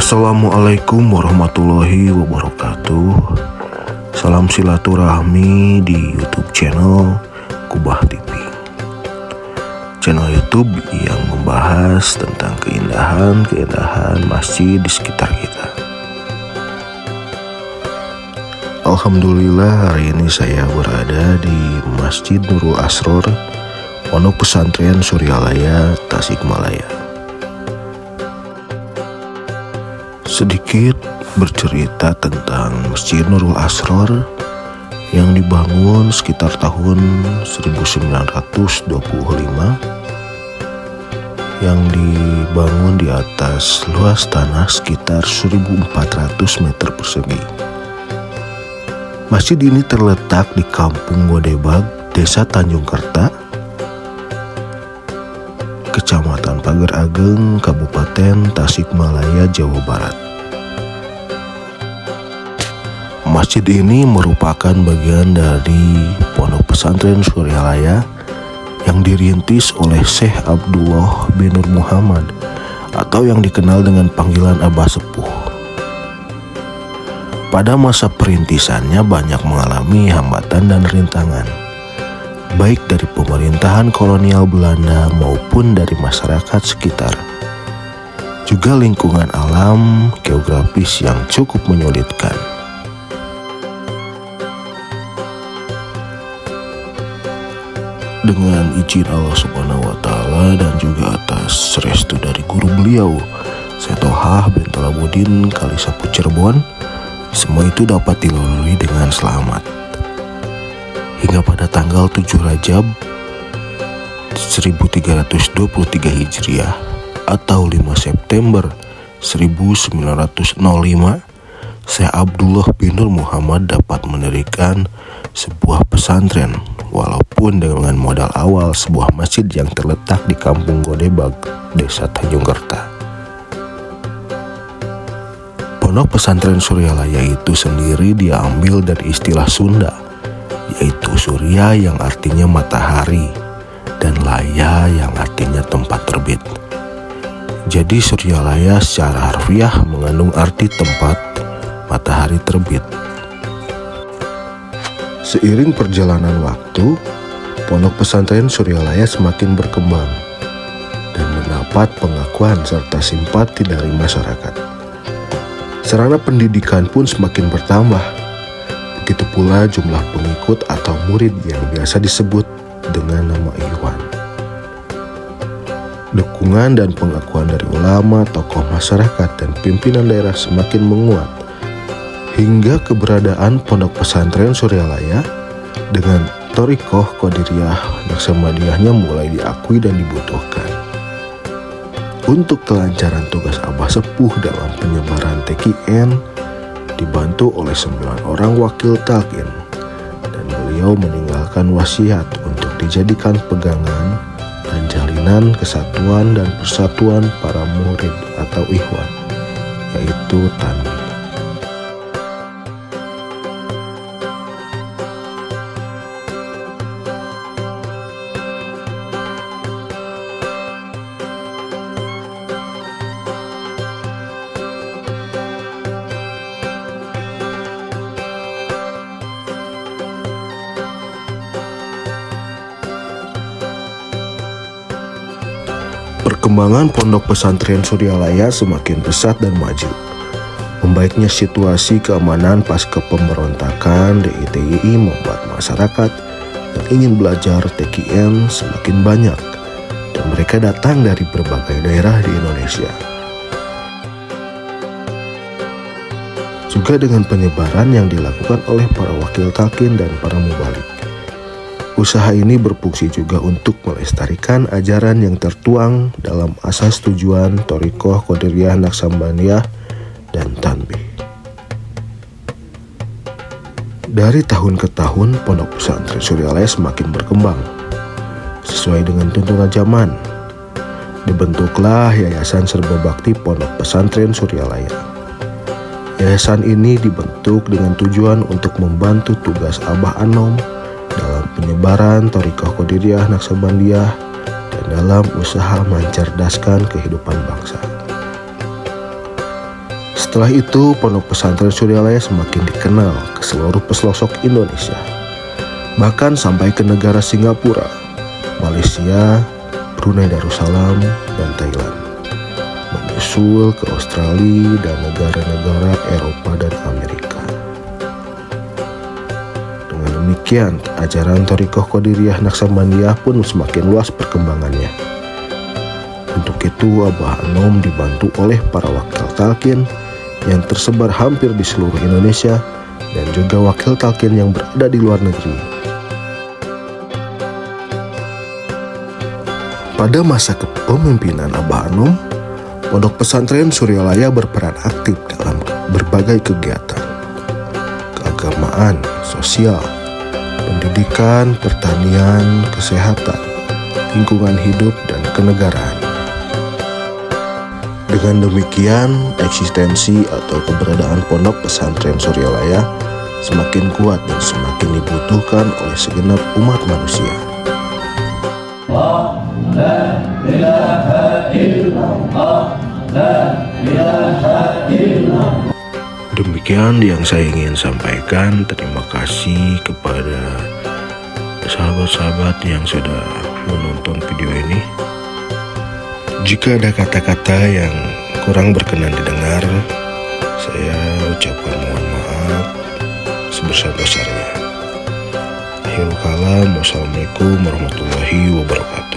Assalamualaikum warahmatullahi wabarakatuh. Salam silaturahmi di YouTube channel Kubah TV, channel YouTube yang membahas tentang keindahan masjid di sekitar kita. Alhamdulillah, hari ini saya berada di Masjid Nurul Asror, Pondok Pesantren Suryalaya, Tasikmalaya. Sedikit bercerita tentang Masjid Nurul Asror yang dibangun sekitar tahun 1925, yang dibangun di atas luas tanah sekitar 1.400 meter persegi. Masjid ini terletak di Kampung Godebag, Desa Tanjung Kerta, Kecamatan Pager Ageng, Kabupaten Tasikmalaya, Jawa Barat. Masjid ini merupakan bagian dari Pondok Pesantren Suryalaya yang dirintis oleh Syekh Abdullah bin Nur Muhammad atau yang dikenal dengan panggilan Abah Sepuh. Pada masa perintisannya banyak mengalami hambatan dan rintangan, baik dari pemerintahan kolonial Belanda maupun dari masyarakat sekitar. Juga lingkungan alam geografis yang cukup menyulitkan. Dengan izin Allah Subhanahu wa Ta'ala dan juga atas restu dari guru beliau, Syekh Tohah bin Talabuddin Kalisapu Cirebon, semua itu dapat dilalui dengan selamat. Hingga pada tanggal 7 Rajab 1323 Hijriah atau 5 September 1905, Syekh Abdullah bin Nur Muhammad dapat mendirikan sebuah pesantren, walaupun dengan modal awal sebuah masjid yang terletak di Kampung Godebag, Desa Tanjung Kerta. Pondok Pesantren Suryalaya itu sendiri diambil dari istilah Sunda, yaitu Surya yang artinya matahari dan Laya yang artinya tempat terbit. Jadi Suryalaya secara harfiah mengandung arti tempat matahari terbit. Seiring perjalanan waktu, Pondok Pesantren Suryalaya semakin berkembang dan mendapat pengakuan serta simpati dari masyarakat. Sarana pendidikan pun semakin bertambah. Begitu pula jumlah pengikut atau murid yang biasa disebut dengan nama Ikhwan. Dukungan dan pengakuan dari ulama, tokoh masyarakat, dan pimpinan daerah semakin menguat, hingga keberadaan Pondok Pesantren Suryalaya dengan Thorikoh Qadiriyah Naqsabandiyahnya mulai diakui dan dibutuhkan. Untuk kelancaran tugas Abah Sepuh dalam penyebaran TKN dibantu oleh 9 orang wakil talqin, dan beliau meninggalkan wasiat untuk dijadikan pegangan dan jalinan kesatuan dan persatuan para murid atau ikhwan, yaitu tanbih. Perkembangan Pondok Pesantren Suryalaya semakin pesat dan maju. Membaiknya situasi keamanan pasca pemberontakan DITII membuat masyarakat yang ingin belajar TKN semakin banyak, dan mereka datang dari berbagai daerah di Indonesia. Juga dengan penyebaran yang dilakukan oleh para wakil talqin dan para mubalik. Usaha ini berfungsi juga untuk melestarikan ajaran yang tertuang dalam asas tujuan Thorikoh Qadiriyah Naqsabandiyah dan tanbih. Dari tahun ke tahun, Pondok Pesantren Suryalaya semakin berkembang. Sesuai dengan tuntunan zaman, dibentuklah Yayasan Serba Bakti Pondok Pesantren Suryalaya. Yayasan ini dibentuk dengan tujuan untuk membantu tugas Abah Anom dalam penyebaran Thorikoh Qadiriyah Naqsabandiyah dan dalam usaha mencerdaskan kehidupan bangsa. Setelah itu, Pondok Pesantren Suryalaya semakin dikenal ke seluruh pelosok Indonesia, bahkan sampai ke negara Singapura, Malaysia, Brunei Darussalam, dan Thailand, menyusul ke Australia dan negara-negara Eropa dan Amerika. Dengan demikian, ajaran Thariqah Qadiriyah Naqsabandiyah pun semakin luas perkembangannya. Untuk itu, Abah Anom dibantu oleh para wakil talqin yang tersebar hampir di seluruh Indonesia dan juga wakil talqin yang berada di luar negeri. Pada masa kepemimpinan Abah Anom, Pondok Pesantren Suryalaya berperan aktif dalam berbagai kegiatan keagamaan, sosial, pendidikan, pertanian, kesehatan, lingkungan hidup, dan kenegaraan. Dengan demikian, eksistensi atau keberadaan Pondok Pesantren Suryalaya semakin kuat dan semakin dibutuhkan oleh segenap umat manusia. La ilaha illallah, la ilaha illallah. Demikian yang saya ingin sampaikan. Terima kasih kepada sahabat-sahabat yang sudah menonton video ini. Jika ada kata-kata yang kurang berkenan didengar, saya ucapkan mohon maaf sebesar-besarnya. Akhirul kalam, wassalamualaikum warahmatullahi wabarakatuh.